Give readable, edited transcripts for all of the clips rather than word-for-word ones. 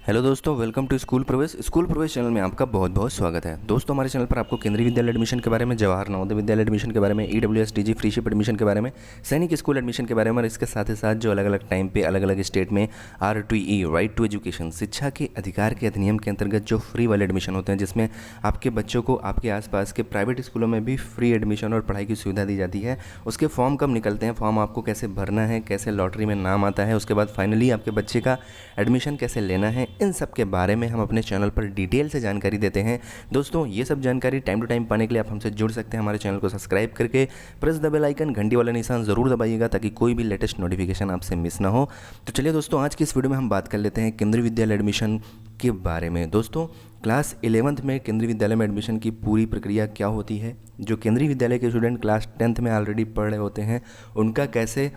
Hello दोस्तों, welcome to school प्रवेश channel में आपका बहुत बहुत स्वागत है। दोस्तों, हमारे चैनल पर आपको केंद्रीय विद्यालय एडमिशन के बारे में, जवाहर नवोदय विद्यालय एडमिशन के बारे में, ईडब्ल्यूएस डीजी फ्रीशिप एडमिशन के बारे में, सैनिक स्कूल एडमिशन के बारे में और इसके साथ ही साथ जो अलग अलग टाइम पे अलग अलग स्टेट में RTE राइट टू एजुकेशन शिक्षा के अधिकार के अधिनियम के अंतर्गत जो फ्री वाले एडमिशन होते हैं, जिसमें आपके बच्चों को आपके आसपास के प्राइवेट स्कूलों में भी फ्री एडमिशन और पढ़ाई की सुविधा दी जाती है। उसके फॉर्म कब निकलते हैं, फॉर्म आपको कैसे भरना है, कैसे लॉटरी में नाम आता है, उसके बाद फाइनली आपके बच्चे का एडमिशन कैसे लेना है, इन सब के बारे में हम अपने चैनल पर डिटेल से जानकारी देते हैं। दोस्तों, ये सब जानकारी टाइम टू टाइम पाने के लिए आप हमसे जुड़ सकते हैं। हमारे चैनल को सब्सक्राइब करके प्रेस द बेल आइकन, घंटी वाला निशान ज़रूर दबाइएगा ताकि कोई भी लेटेस्ट नोटिफिकेशन आपसे मिस ना हो। तो चलिए दोस्तों, आज की इस वीडियो में हम बात कर लेते हैं केंद्रीय विद्यालय एडमिशन के बारे में। दोस्तों, क्लास 11th में केंद्रीय विद्यालय में एडमिशन की पूरी प्रक्रिया क्या होती है, जो केंद्रीय विद्यालय के स्टूडेंट क्लास 10th में ऑलरेडी पढ़ रहे होते हैं उनका कैसे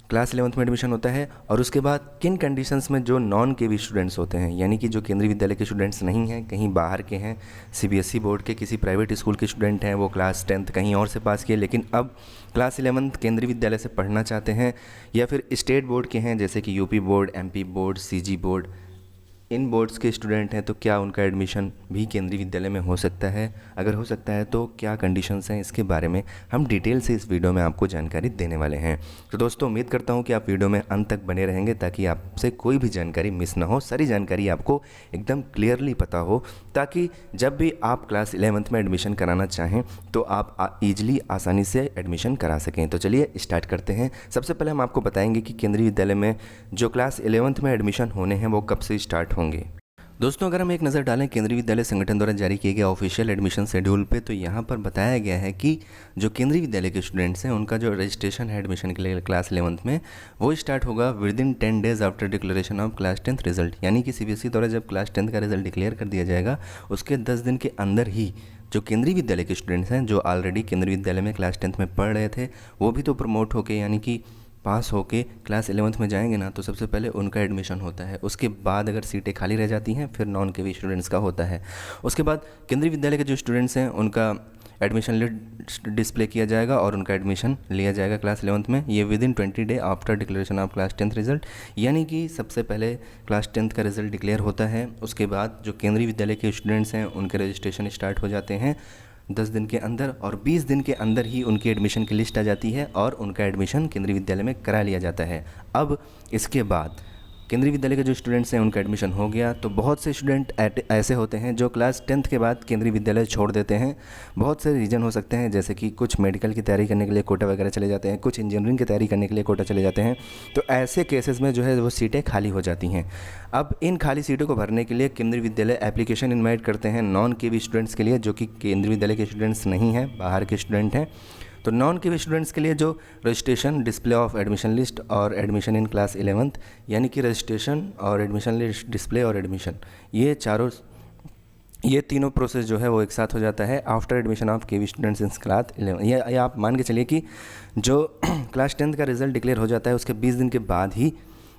क्लास 11th में एडमिशन होता है, और उसके बाद किन कंडीशंस में जो नॉन केवी स्टूडेंट्स होते हैं, यानी कि जो केंद्रीय विद्यालय के स्टूडेंट्स नहीं हैं, कहीं बाहर के हैं, CBSE बोर्ड के किसी प्राइवेट स्कूल के स्टूडेंट हैं, वो क्लास 10th कहीं और से पास किए लेकिन अब क्लास 11th केंद्रीय विद्यालय से पढ़ना चाहते हैं, या फिर स्टेट बोर्ड के हैं जैसे कि UP board, MP board, CG board, इन बोर्ड्स के स्टूडेंट हैं, तो क्या उनका एडमिशन भी केंद्रीय विद्यालय में हो सकता है? अगर हो सकता है तो क्या कंडीशंस हैं, इसके बारे में हम डिटेल से इस वीडियो में आपको जानकारी देने वाले हैं। तो दोस्तों, उम्मीद करता हूं कि आप वीडियो में अंत तक बने रहेंगे ताकि आपसे कोई भी जानकारी मिस ना हो, सारी जानकारी आपको एकदम क्लियरली पता हो, ताकि जब भी आप क्लास 11th में एडमिशन कराना चाहें तो आप ईजिली आसानी से एडमिशन करा सकें। तो चलिए स्टार्ट करते हैं। सबसे पहले हम आपको बताएंगे कि केंद्रीय विद्यालय में जो क्लास 11th में एडमिशन होने हैं वो कब से स्टार्ट होंगे। दोस्तों, अगर हम एक नज़र डालें केंद्रीय विद्यालय संगठन द्वारा जारी किए गए ऑफिशियल एडमिशन शेड्यूल पे, तो यहाँ पर बताया गया है कि जो केंद्रीय विद्यालय के स्टूडेंट्स हैं उनका जो रजिस्ट्रेशन है एडमिशन के लिए क्लास 11th में, वो स्टार्ट होगा within 10 days after declaration of class 10th result. यानी कि CBSE द्वारा जब क्लास 10th का रिजल्ट डिक्लेयर कर दिया जाएगा उसके 10 दिन के अंदर ही जो केंद्रीय विद्यालय के स्टूडेंट्स हैं, जो ऑलरेडी केंद्रीय विद्यालय में क्लास 10th में पढ़ रहे थे, वो भी तो प्रमोट होके यानी कि पास होके क्लास 11th में जाएंगे ना, तो सबसे पहले उनका एडमिशन होता है। उसके बाद अगर सीटें खाली रह जाती हैं फिर नॉन केवी स्टूडेंट्स का होता है। उसके बाद केंद्रीय विद्यालय के जो स्टूडेंट्स हैं उनका एडमिशन लिस्ट डिस्प्ले किया जाएगा और उनका एडमिशन लिया जाएगा क्लास 11th में, ये within 20 day after declaration of class 10th result. यानी कि सबसे पहले क्लास 10th का रिजल्ट डिक्लेयर होता है, उसके बाद जो केंद्रीय विद्यालय के स्टूडेंट्स हैं उनके रजिस्ट्रेशन स्टार्ट हो जाते हैं 10 दिन के अंदर, और 20 दिन के अंदर ही उनकी एडमिशन की लिस्ट आ जाती है और उनका एडमिशन केंद्रीय विद्यालय में करा लिया जाता है। अब इसके बाद केंद्रीय विद्यालय के जो स्टूडेंट्स हैं उनका एडमिशन हो गया, तो बहुत से स्टूडेंट ऐसे होते हैं जो क्लास 10th के बाद केंद्रीय विद्यालय छोड़ देते हैं। बहुत से रीज़न हो सकते हैं, जैसे कि कुछ मेडिकल की तैयारी करने के लिए कोटा वगैरह चले जाते हैं, कुछ इंजीनियरिंग की तैयारी करने के लिए कोटा चले जाते हैं। तो ऐसे केसेस में जो है वो सीटें खाली हो जाती हैं। अब इन खाली सीटों को भरने के लिए केंद्रीय विद्यालय एप्लीकेशन इन्वाइट करते हैं नॉन केवी स्टूडेंट्स के लिए, जो कि केंद्रीय विद्यालय के स्टूडेंट्स नहीं हैं, बाहर के स्टूडेंट हैं। तो नॉन केवी स्टूडेंट्स के लिए जो registration, display of admission list और एडमिशन इन क्लास 11th, यानी कि रजिस्ट्रेशन और एडमिशन लिस्ट, डिस्प्ले और एडमिशन, ये तीनों प्रोसेस जो है वो एक साथ हो जाता है after admission of KV students in class 11। या आप मान के चलिए कि जो क्लास 10th का रिजल्ट डिक्लेयर हो जाता है उसके 20 दिन के बाद ही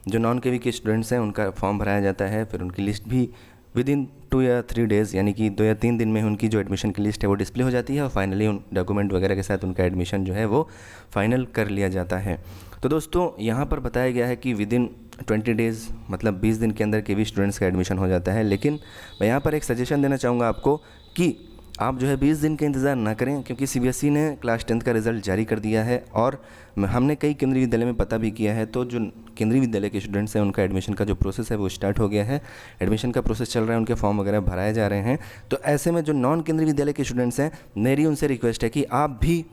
जो नॉन केवी के स्टूडेंट्स हैं उनका फॉर्म भराया जाता है, फिर उनकी लिस्ट भी विदिन 2 या 3 डेज़ यानी कि 2 या 3 दिन में उनकी जो एडमिशन की लिस्ट है वो डिस्प्ले हो जाती है और फाइनली उन डॉक्यूमेंट वगैरह के साथ उनका एडमिशन जो है वो फाइनल कर लिया जाता है। तो दोस्तों, यहाँ पर बताया गया है कि विदिन 20 डेज़ मतलब 20 दिन के अंदर केवी स्टूडेंट्स का एडमिशन हो जाता है। लेकिन मैं यहाँ पर एक सजेशन देना चाहूँगा आपको कि आप जो है 20 दिन का इंतज़ार ना करें, क्योंकि CBSE ने क्लास 10th का रिज़ल्ट जारी कर दिया है और हमने कई केंद्रीय विद्यालय में पता भी किया है। तो जो केंद्रीय विद्यालय के स्टूडेंट्स हैं उनका एडमिशन का जो प्रोसेस है वो स्टार्ट हो गया है, एडमिशन का प्रोसेस चल रहा है, उनके फॉर्म वगैरह भराए जा रहे हैं। तो ऐसे में जो नॉन केंद्रीय विद्यालय के स्टूडेंट्स हैं, मेरी उनसे रिक्वेस्ट है कि आप भी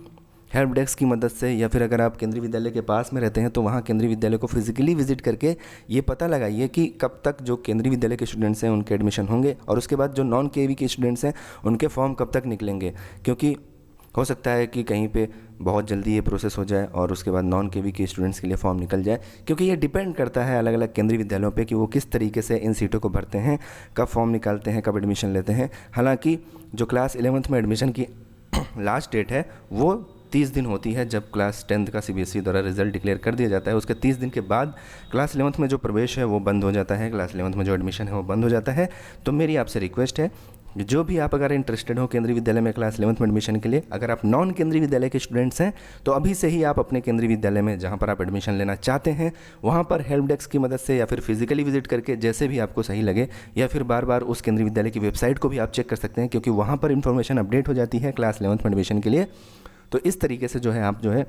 हेल्प डेस्क की मदद से, या फिर अगर आप केंद्रीय विद्यालय के पास में रहते हैं तो वहाँ केंद्रीय विद्यालय को फिजिकली विजिट करके ये पता लगाइए कि कब तक जो केंद्रीय विद्यालय के स्टूडेंट्स हैं उनके एडमिशन होंगे, और उसके बाद जो नॉन केवी के स्टूडेंट्स हैं उनके फॉर्म कब तक निकलेंगे। क्योंकि हो सकता है कि कहीं पे बहुत जल्दी ये प्रोसेस हो जाए और उसके बाद नॉन केवी के स्टूडेंट्स के लिए फॉर्म निकल जाए, क्योंकि ये डिपेंड करता है अलग अलग केंद्रीय विद्यालयों पे कि वो किस तरीके से इन सीटों को भरते हैं, कब फॉर्म निकालते हैं, कब एडमिशन लेते हैं। हालांकि जो क्लास 11th में एडमिशन की लास्ट डेट है वो 30 दिन होती है, जब क्लास 10th का CBSE द्वारा रिजल्ट डिक्लेयर कर दिया जाता है। उसके 30 दिन के बाद क्लास 11th में जो प्रवेश है वो बंद हो जाता है, क्लास 11th में जो एडमिशन है वो बंद हो जाता है। तो मेरी आपसे रिक्वेस्ट है जो भी आप अगर इंटरेस्टेड हो केंद्रीय विद्यालय में क्लास 11th में एडमिशन के लिए, अगर आप नॉन केंद्रीय विद्यालय के स्टूडेंट्स हैं तो अभी से ही आप अपने केंद्रीय विद्यालय में जहाँ पर आप एडमिशन लेना चाहते हैं वहाँ पर हेल्प डेस्क की मदद से या फिर फिजिकली विजिट करके, जैसे भी आपको सही लगे, या फिर बार बार उस केंद्रीय विद्यालय की वेबसाइट को भी आप चेक कर सकते हैं, क्योंकि वहाँ पर इन्फॉर्मेशन अपडेट हो जाती है क्लास 11th में एडमिशन के लिए। तो इस तरीके से जो है आप जो है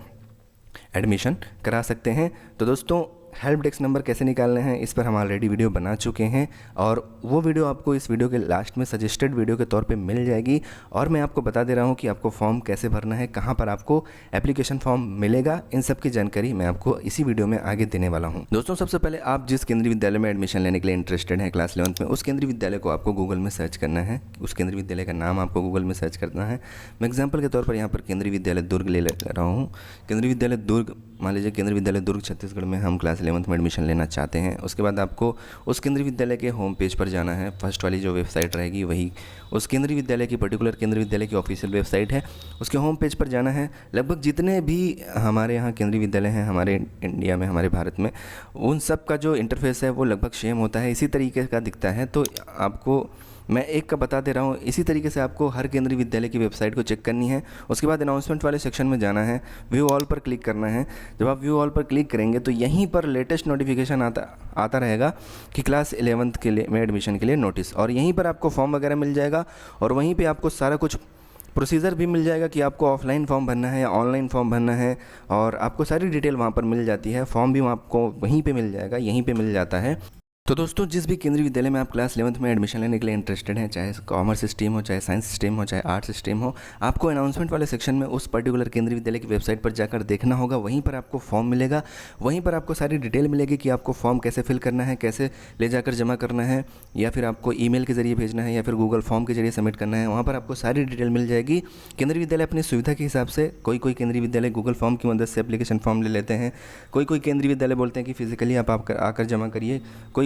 एडमिशन करा सकते हैं। तो दोस्तों, हेल्प डेस्क नंबर कैसे निकालने हैं इस पर हम ऑलरेडी वीडियो बना चुके हैं, और वो वीडियो आपको इस वीडियो के लास्ट में सजेस्टेड वीडियो के तौर पे मिल जाएगी। और मैं आपको बता दे रहा हूँ कि आपको फॉर्म कैसे भरना है, कहाँ पर आपको एप्लीकेशन फॉर्म मिलेगा, इन सब की जानकारी मैं आपको इसी वीडियो में आगे देने वाला हूँ। दोस्तों, सबसे पहले आप जिस केंद्रीय विद्यालय में एडमिशन लेने के लिए इंटरेस्टेड हैं क्लास 11th में, उस केंद्रीय विद्यालय को आपको गूगल में सर्च करना है। उस केंद्रीय विद्यालय का नाम आपको गूगल में सर्च करना है। मैं एग्जाम्पल के तौर पर यहाँ पर केंद्रीय विद्यालय दुर्ग ले रहा हूँ। केंद्रीय विद्यालय दुर्ग, मान लीजिए केंद्रीय विद्यालय दुर्ग छत्तीसगढ़ में हम क्लास 11th में एडमिशन लेना चाहते हैं। उसके बाद आपको उस केंद्रीय विद्यालय के होम पेज पर जाना है। फर्स्ट वाली जो वेबसाइट रहेगी वही उस केंद्रीय विद्यालय की, पर्टिकुलर केंद्रीय विद्यालय की ऑफिशियल वेबसाइट है, उसके होम पेज पर जाना है। लगभग जितने भी हमारे यहाँ केंद्रीय विद्यालय हैं हमारे इंडिया में, हमारे भारत में, उन सब का जो इंटरफेस है वो लगभग सेम होता है, इसी तरीके का दिखता है। तो आपको मैं एक का बता दे रहा हूँ, इसी तरीके से आपको हर केंद्रीय विद्यालय की वेबसाइट को चेक करनी है। उसके बाद अनाउंसमेंट वाले सेक्शन में जाना है, व्यू ऑल पर क्लिक करना है। जब आप व्यू ऑल पर क्लिक करेंगे तो यहीं पर लेटेस्ट नोटिफिकेशन आता रहेगा कि क्लास 11th के लिए में एडमिशन के लिए नोटिस, और यहीं पर आपको फॉर्म वगैरह मिल जाएगा, और वहीं पर आपको सारा कुछ प्रोसीजर भी मिल जाएगा कि आपको ऑफलाइन फॉर्म भरना है या ऑनलाइन फॉर्म भरना है, और आपको सारी डिटेल वहाँ पर मिल जाती है। फॉर्म भी आपको वहीं पे मिल जाएगा, यहीं पे मिल जाता है। तो दोस्तों, जिस भी केंद्रीय विद्यालय में आप क्लास 11th में एडमिशन लेने के लिए इंटरेस्टेड हैं, चाहे कॉमर्स स्ट्रीम हो, चाहे साइंस स्ट्रीम हो, चाहे आर्ट्स स्ट्रीम हो, आपको अनाउंसमेंट वाले सेक्शन में उस पर्टिकुलर केंद्रीय विद्यालय की वेबसाइट पर जाकर देखना होगा। वहीं पर आपको फॉर्म मिलेगा, वहीं पर आपको सारी डिटेल मिलेगी कि आपको फॉर्म कैसे फिल करना है, कैसे ले जाकर जमा करना है, या फिर आपको ईमेल के जरिए भेजना है, या फिर गूगल फॉर्म के जरिए सबमिट करना है। वहाँ पर आपको सारी डिटेल मिल जाएगी। केंद्रीय विद्यालय अपनी सुविधा के हिसाब से, कोई केंद्रीय विद्यालय गूगल फॉर्म की मदद से एप्लीकेशन फॉर्म ले लेते हैं, कोई केंद्रीय विद्यालय बोलते हैं कि फिजिकली आप आकर जमा करिए,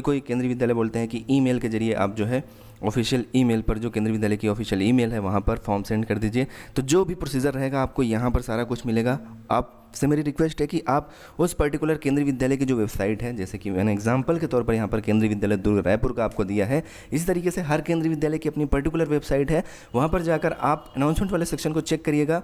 कोई केंद्रीय विद्यालय बोलते हैं कि ईमेल के जरिए आप जो है ऑफिशियल ईमेल पर, जो केंद्रीय विद्यालय की ऑफिशियल ईमेल है वहाँ पर फॉर्म सेंड कर दीजिए। तो जो भी प्रोसीजर रहेगा आपको यहाँ पर सारा कुछ मिलेगा। आपसे मेरी रिक्वेस्ट है कि आप उस पर्टिकुलर केंद्रीय विद्यालय की जो वेबसाइट है, जैसे कि मैंने एग्जांपल के तौर पर यहाँ पर केंद्रीय विद्यालय दुर्ग रायपुर का आपको दिया है, इसी तरीके से हर केंद्रीय विद्यालय की अपनी पर्टिकुलर वेबसाइट है, वहाँ पर जाकर आप अनाउंसमेंट वाले सेक्शन को चेक करिएगा।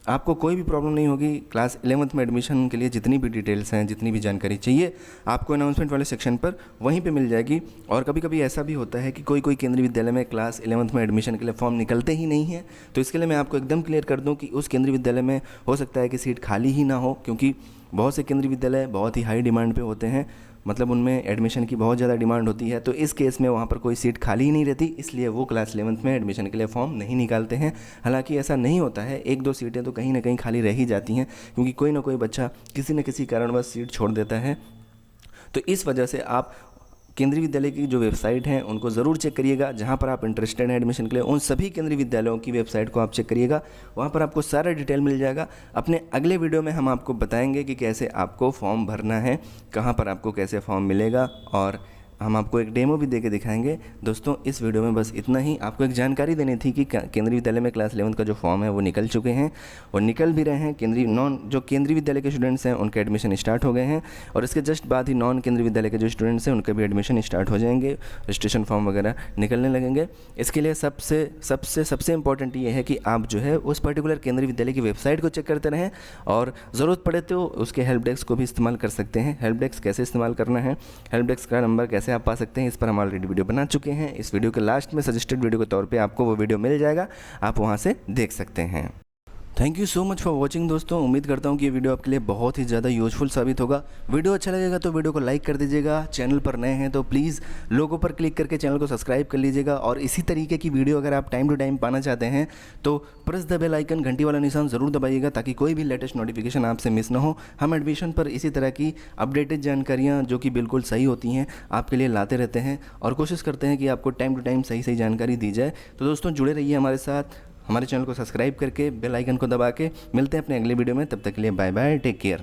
आपको कोई भी प्रॉब्लम नहीं होगी। क्लास 11th में एडमिशन के लिए जितनी भी डिटेल्स हैं, जितनी भी जानकारी चाहिए, आपको अनाउंसमेंट वाले सेक्शन पर वहीं पे मिल जाएगी। और कभी कभी ऐसा भी होता है कि कोई केंद्रीय विद्यालय में क्लास 11th में एडमिशन के लिए फॉर्म निकलते ही नहीं है। तो इसके लिए मैं आपको एकदम क्लियर कर दूं कि उस केंद्रीय विद्यालय में हो सकता है कि सीट खाली ही ना हो, क्योंकि बहुत से केंद्रीय विद्यालय बहुत ही हाई डिमांड पे होते हैं, मतलब उनमें एडमिशन की बहुत ज़्यादा डिमांड होती है। तो इस केस में वहाँ पर कोई सीट खाली ही नहीं रहती, इसलिए वो क्लास 11th में एडमिशन के लिए फॉर्म नहीं निकालते हैं। हालांकि ऐसा नहीं होता है, एक दो सीटें तो कहीं ना कहीं खाली रह ही जाती हैं, क्योंकि कोई ना कोई बच्चा किसी न किसी कारणवश सीट छोड़ देता है। तो इस वजह से आप केंद्रीय विद्यालय की जो वेबसाइट हैं उनको ज़रूर चेक करिएगा। जहाँ पर आप इंटरेस्टेड हैं एडमिशन के लिए, उन सभी केंद्रीय विद्यालयों की वेबसाइट को आप चेक करिएगा, वहाँ पर आपको सारा डिटेल मिल जाएगा। अपने अगले वीडियो में हम आपको बताएंगे कि कैसे आपको फॉर्म भरना है, कहाँ पर आपको कैसे फॉर्म मिलेगा, और हम आपको एक डेमो भी देके दिखाएंगे। दोस्तों, इस वीडियो में बस इतना ही। आपको एक जानकारी देनी थी कि केंद्रीय विद्यालय में क्लास 11th का जो फॉर्म है वो निकल चुके हैं, और निकल भी रहे हैं। जो केंद्रीय विद्यालय के स्टूडेंट्स हैं उनके एडमिशन स्टार्ट हो गए हैं, और इसके जस्ट बाद ही नॉन केंद्रीय विद्यालय के जो स्टूडेंट्स हैं उनके भी एडमिशन स्टार्ट हो जाएंगे, रजिस्ट्रेशन फॉर्म वगैरह निकलने लगेंगे। इसके लिए सबसे इंपॉर्टेंट ये है कि आप जो है उस पर्टिकुलर केंद्रीय विद्यालय की वेबसाइट को चेक करते रहें, और ज़रूरत पड़े तो उसके हेल्प डेस्क को भी इस्तेमाल कर सकते हैं। हेल्प डेस्क कैसे इस्तेमाल करना है, हेल्प डेस्क का नंबर कैसे आप पा सकते हैं, इस पर हम ऑलरेडी वीडियो बना चुके हैं। इस वीडियो के लास्ट में सजेस्टेड वीडियो के तौर पे आपको वो वीडियो मिल जाएगा, आप वहां से देख सकते हैं। Thank you so much for watching दोस्तों। उम्मीद करता हूँ कि ये वीडियो आपके लिए बहुत ही ज़्यादा यूजफुल साबित होगा। वीडियो अच्छा लगेगा तो वीडियो को लाइक कर दीजिएगा। चैनल पर नए हैं तो प्लीज़ लोगों पर क्लिक करके चैनल को सब्सक्राइब कर लीजिएगा। और इसी तरीके की वीडियो अगर आप टाइम टू टाइम पाना चाहते हैं तो प्रेस द बेल आइकन, घंटी वाला निशान ज़रूर दबाइएगा, ताकि कोई भी लेटेस्ट नोटिफिकेशन आपसे मिस ना हो। हम एडमिशन पर इसी तरह की अपडेटेड जानकारियाँ जो कि बिल्कुल सही होती हैं आपके लिए लाते रहते हैं, और कोशिश करते हैं कि आपको टाइम टू टाइम सही जानकारी दी जाए। तो दोस्तों, जुड़े रहिए हमारे साथ, हमारे चैनल को सब्सक्राइब करके बेल आइकन को दबा के। मिलते हैं अपने अगले वीडियो में, तब तक के लिए बाय बाय, टेक केयर।